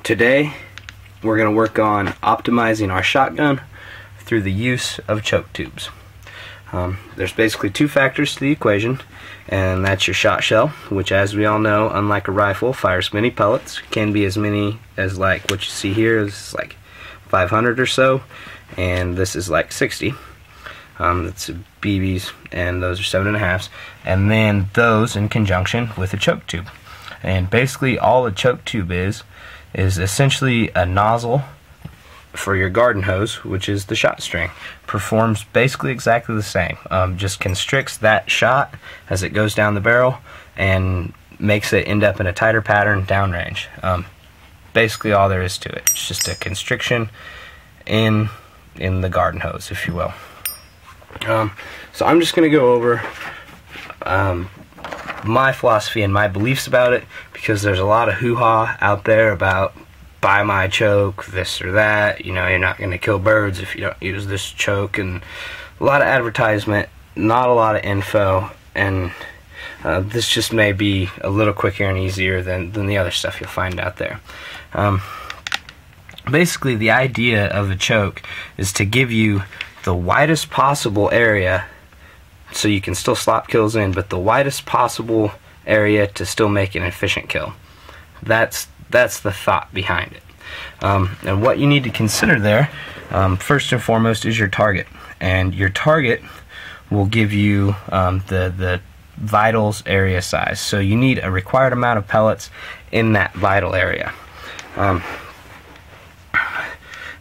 Today we're going to work on optimizing our shotgun through the use of choke tubes. There's basically two factors to the equation, and that's your shot shell, which, as we all know, unlike a rifle, fires many pellets. Can be as many as, like what you see here is like 500 or so, and this is like 60. That's BBs, and those are 7.5s, and then those in conjunction with a choke tube. And basically all a choke tube is essentially a nozzle for your garden hose, which is the shot string. Performs basically exactly the same, just constricts that shot as it goes down the barrel and makes it end up in a tighter pattern downrange. Basically all there is to it. It's just a constriction in the garden hose, if you will. So I'm just going to go over my philosophy and my beliefs about it, because there's a lot of hoo-ha out there about buy my choke, this or that, you know, you're not going to kill birds if you don't use this choke, and a lot of advertisement, not a lot of info, and this just may be a little quicker and easier than the other stuff you'll find out there. Basically the idea of a choke is to give you the widest possible area so you can still slop kills in, but the widest possible area to still make an efficient kill. That's the thought behind it. And what you need to consider there, first and foremost, is your target. And your target will give you the vitals area size. So you need a required amount of pellets in that vital area.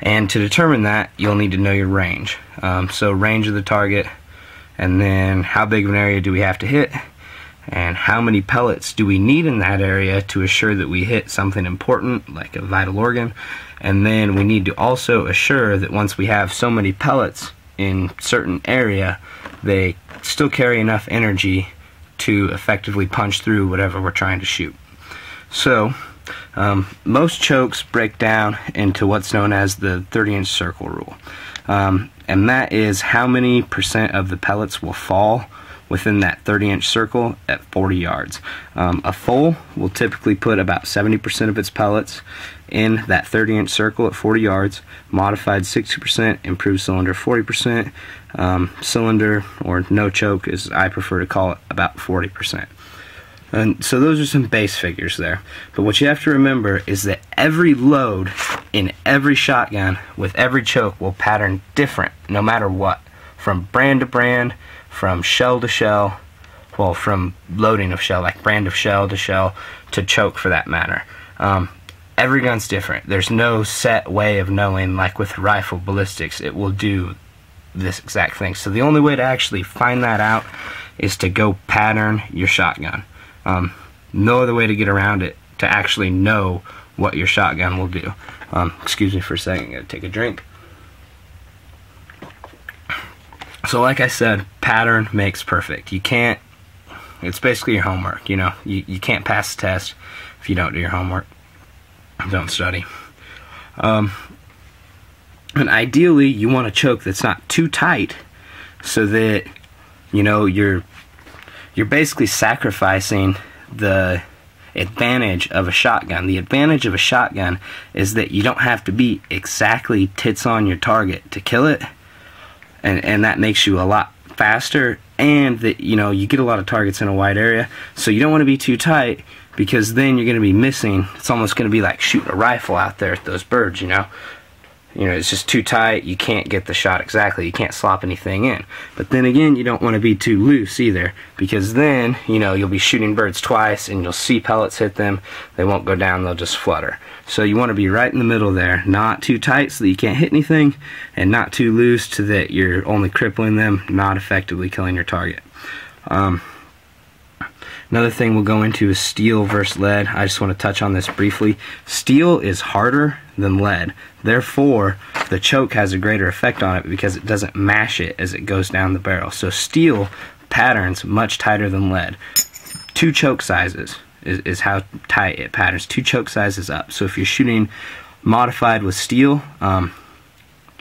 And to determine that, you'll need to know your range. So range of the target, and then how big of an area do we have to hit, and how many pellets do we need in that area to assure that we hit something important like a vital organ. And then we need to also assure that once we have so many pellets in certain area, they still carry enough energy to effectively punch through whatever we're trying to shoot. So most chokes break down into what's known as the 30-inch circle rule, and that is how many % of the pellets will fall within that 30-inch circle at 40 yards. A full will typically put about 70% of its pellets in that 30-inch circle at 40 yards. Modified 60%, improved cylinder 40%, cylinder or no choke, as I prefer to call it, about 40%. And so those are some base figures there. But what you have to remember is that every load in every shotgun with every choke will pattern different no matter what. From brand to brand, from shell to shell, well, from loading of shell, like brand of shell to choke for that matter. Every gun's different. There's no set way of knowing, like with rifle ballistics, it will do this exact thing. So the only way to actually find that out is to go pattern your shotgun. No other way to get around it to actually know what your shotgun will do. Excuse me for a second, I'm gonna take a drink. So like I said, pattern makes perfect. You can't, it's basically your homework, you know. You can't pass the test if you don't do your homework. Don't study. And ideally you want a choke that's not too tight, so that, you know, you're basically sacrificing the advantage of a shotgun. The advantage of a shotgun is that you don't have to be exactly tits on your target to kill it, and that makes you a lot faster, and that, you know, you get a lot of targets in a wide area. So you don't want to be too tight, because then you're going to be missing. It's almost going to be like shooting a rifle out there at those birds, you know. It's just too tight, you can't get the shot exactly, you can't slop anything in. But then again, you don't want to be too loose either, because then, you know, you'll be shooting birds twice and you'll see pellets hit them, they won't go down, they'll just flutter. So you want to be right in the middle there, not too tight so that you can't hit anything, and not too loose so that you're only crippling them, not effectively killing your target. Another thing we'll go into is steel versus lead. I just want to touch on this briefly. Steel is harder than lead. Therefore, the choke has a greater effect on it because it doesn't mash it as it goes down the barrel. So steel patterns much tighter than lead. 2 choke sizes is how tight it patterns. 2 choke sizes up. So if you're shooting modified with steel,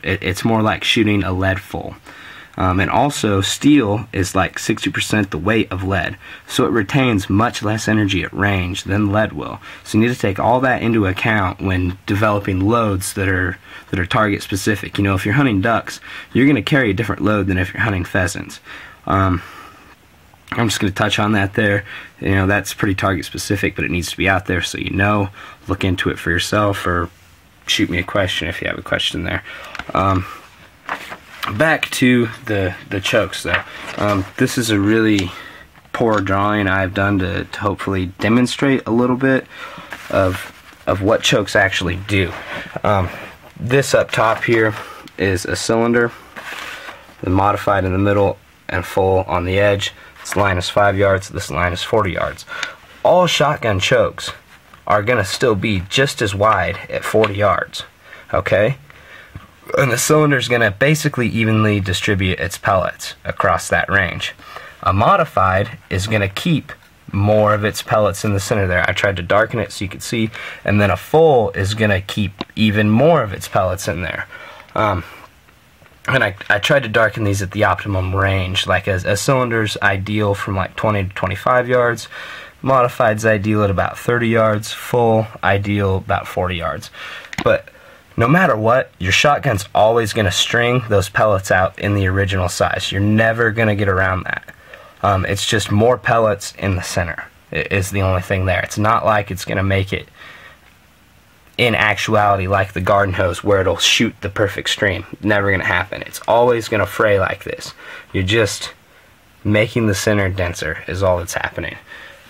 it's more like shooting a lead full. And also, steel is like 60% the weight of lead, so it retains much less energy at range than lead will. So you need to take all that into account when developing loads that are target specific. You know, if you're hunting ducks, you're going to carry a different load than if you're hunting pheasants. I'm just going to touch on that there. You know, that's pretty target specific, but it needs to be out there so you know. Look into it for yourself, or shoot me a question if you have a question there. Back to the chokes though. This is a really poor drawing I've done to hopefully demonstrate a little bit of what chokes actually do. This up top here is a cylinder, the modified in the middle and full on the edge. This line is 5 yards, this line is 40 yards. All shotgun chokes are gonna still be just as wide at 40 yards, okay? And the cylinder is going to basically evenly distribute its pellets across that range. A modified is going to keep more of its pellets in the center there. I tried to darken it so you could see. And then a full is going to keep even more of its pellets in there. And I tried to darken these at the optimum range. Like a cylinder's ideal from like 20 to 25 yards. Modified's ideal at about 30 yards. Full ideal about 40 yards. But no matter what, your shotgun's always going to string those pellets out in the original size. You're never going to get around that. It's just more pellets in the center is the only thing there. It's not like it's going to make it in actuality like the garden hose where it'll shoot the perfect stream. Never going to happen. It's always going to fray like this. You're just making the center denser is all that's happening.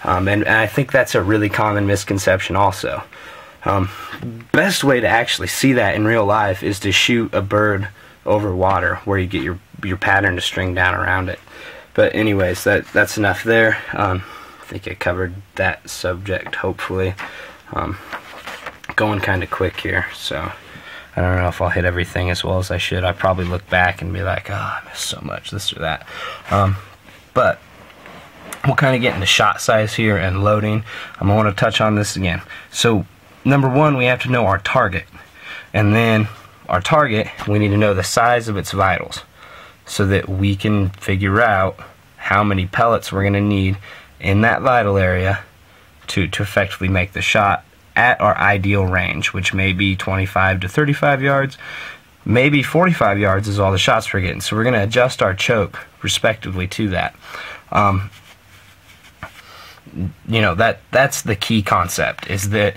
And I think that's a really common misconception also. Best way to actually see that in real life is to shoot a bird over water where you get your pattern to string down around it. But anyways, that's enough there. I think I covered that subject hopefully. Going kind of quick here, so I don't know if I'll hit everything as well as I should. I probably look back and be like, oh, I missed so much, this or that. But we'll kind of get into shot size here and loading. I'm going to touch on this again. So number one, we have to know our target, and then our target, we need to know the size of its vitals so that we can figure out how many pellets we're going to need in that vital area to effectively make the shot at our ideal range, which may be 25 to 35 yards, maybe 45 yards is all the shots we're getting. So we're going to adjust our choke respectively to that. You know, that's the key concept, is that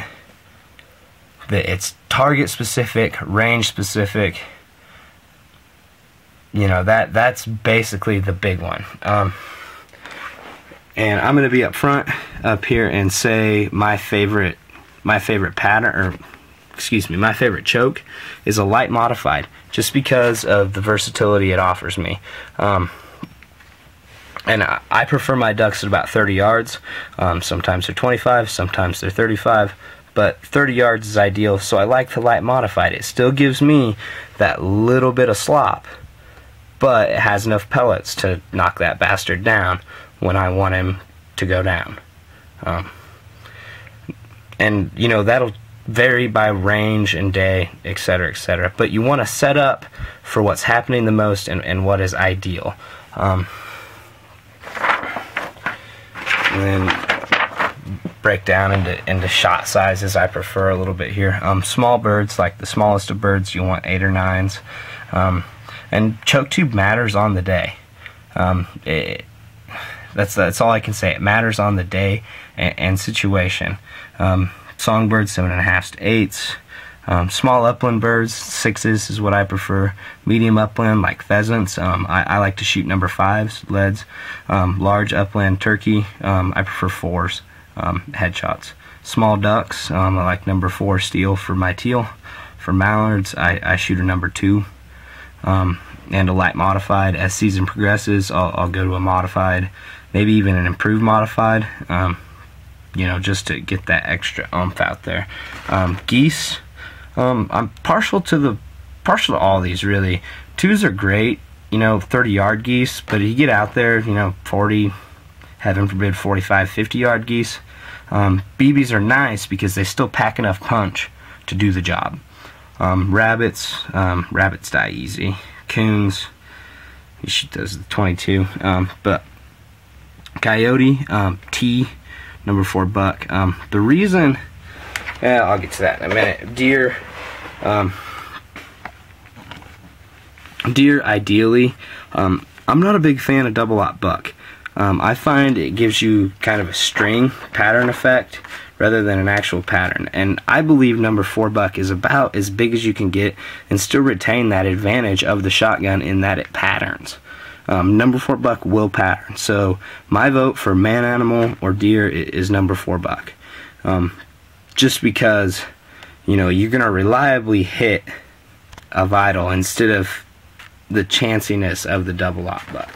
it's target specific, range specific. You know, that's basically the big one. And I'm going to be up front up here and say my favorite pattern, or excuse me, my favorite choke is a light modified, just because of the versatility it offers me. And I prefer my ducks at about 30 yards. Sometimes they're 25, sometimes they're 35. But 30 yards is ideal, so I like the light modified. It still gives me that little bit of slop, but it has enough pellets to knock that bastard down when I want him to go down. And, you know, that'll vary by range and day, etc., etc. But you want to set up for what's happening the most and what is ideal. And then break down into shot sizes I prefer a little bit here. Small birds, like the smallest of birds, you want 8 or 9s. And choke tube matters on the day. That's all I can say. It matters on the day and situation. Songbirds, 7.5s to 8s. Small upland birds, 6s is what I prefer. Medium upland, like pheasants, I like to shoot number 5s, leads. Large upland turkey, I prefer 4s, headshots. Small ducks, I like number 4 steel for my teal. For mallards, I shoot a number 2. And a light modified. As season progresses, I'll go to a modified, maybe even an improved modified, you know, just to get that extra oomph out there. Geese, I'm partial to all these, really. 2s are great, you know, 30-yard geese, but if you get out there, you know, 40, heaven forbid, 45, 50-yard geese, BBs are nice because they still pack enough punch to do the job. Rabbits die easy. Coons, You shoot those at 22. But coyote, T, number 4 buck. The reason, I'll get to that in a minute. Deer, ideally, I'm not a big fan of double aught buck. I find it gives you kind of a string pattern effect rather than an actual pattern, and I believe number 4 buck is about as big as you can get and still retain that advantage of the shotgun in that it patterns. Number 4 buck will pattern, so my vote for man animal or deer is number 4 buck. Just because, you know, you're gonna reliably hit a vital instead of the chanciness of the double aught buck.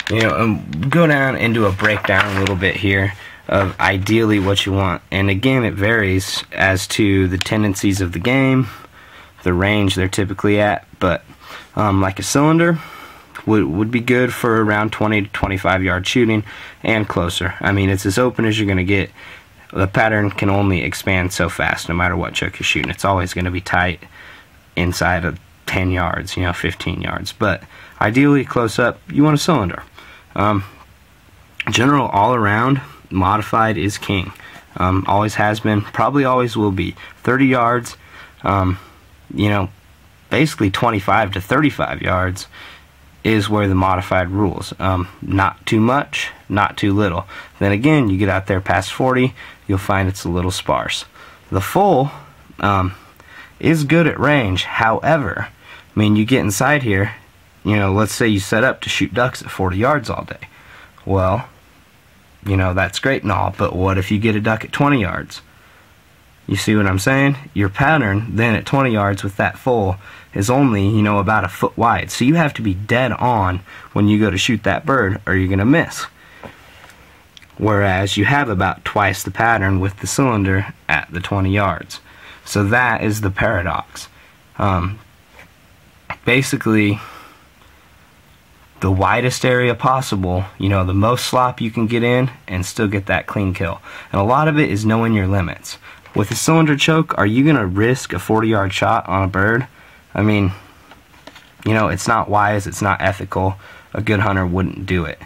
You know, go down into a breakdown a little bit here of ideally what you want, and again it varies as to the tendencies of the game, the range they're typically at, but like a cylinder would be good for around 20 to 25 yard shooting and closer. I mean, it's as open as you're going to get. The pattern can only expand so fast no matter what choke you're shooting. It's always going to be tight inside of 10 yards, you know, 15 yards, but ideally close up you want a cylinder. General all around modified is king. Always has been, probably always will be. 30 yards, you know, basically 25 to 35 yards is where the modified rules. Not too much, not too little. Then again, you get out there past 40, you'll find it's a little sparse. The full is good at range. However, I mean, you get inside here, you know, let's say you set up to shoot ducks at 40 yards all day. Well, you know, that's great and all, but what if you get a duck at 20 yards? You see what I'm saying? Your pattern then at 20 yards with that full is only, you know, about a foot wide. So you have to be dead on when you go to shoot that bird or you're going to miss. Whereas you have about twice the pattern with the cylinder at the 20 yards. So that is the paradox. Basically, the widest area possible, you know, the most slop you can get in and still get that clean kill. And a lot of it is knowing your limits. With a cylinder choke, are you going to risk a 40-yard shot on a bird? I mean, you know, it's not wise, it's not ethical. A good hunter wouldn't do it.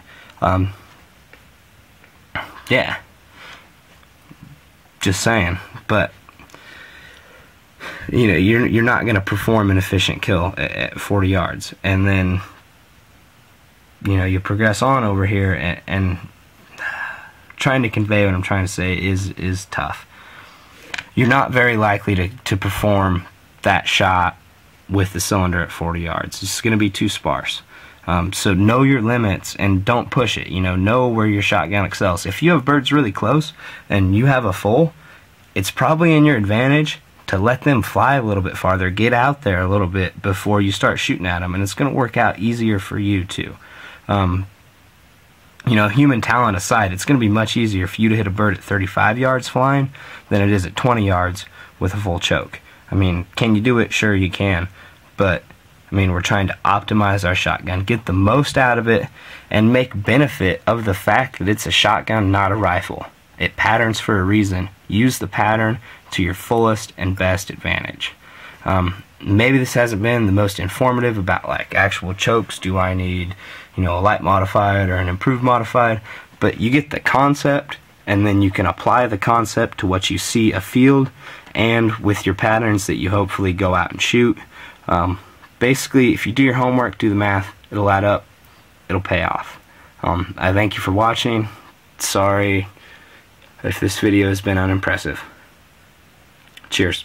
Yeah. Just saying. But, you know, you're not going to perform an efficient kill at 40 yards. And then, you know, you progress on over here, and trying to convey what I'm trying to say is tough. You're not very likely to perform that shot with the cylinder at 40 yards. It's going to be too sparse. So know your limits and don't push it. You know where your shotgun excels. If you have birds really close and you have a full, it's probably in your advantage to let them fly a little bit farther, get out there a little bit before you start shooting at them, and it's going to work out easier for you too. You know, human talent aside, it's going to be much easier for you to hit a bird at 35 yards flying than it is at 20 yards with a full choke. I mean, can you do it? Sure you can, but I mean, we're trying to optimize our shotgun, get the most out of it, and make benefit of the fact that it's a shotgun, not a rifle. It patterns for a reason. Use the pattern to your fullest and best advantage. Maybe this hasn't been the most informative about like actual chokes. Do I need, you know, a light modified or an improved modified? But you get the concept, and then you can apply the concept to what you see afield and with your patterns that you hopefully go out and shoot. Basically, if you do your homework, do the math, it'll add up, it'll pay off. I thank you for watching. Sorry if this video has been unimpressive. Cheers.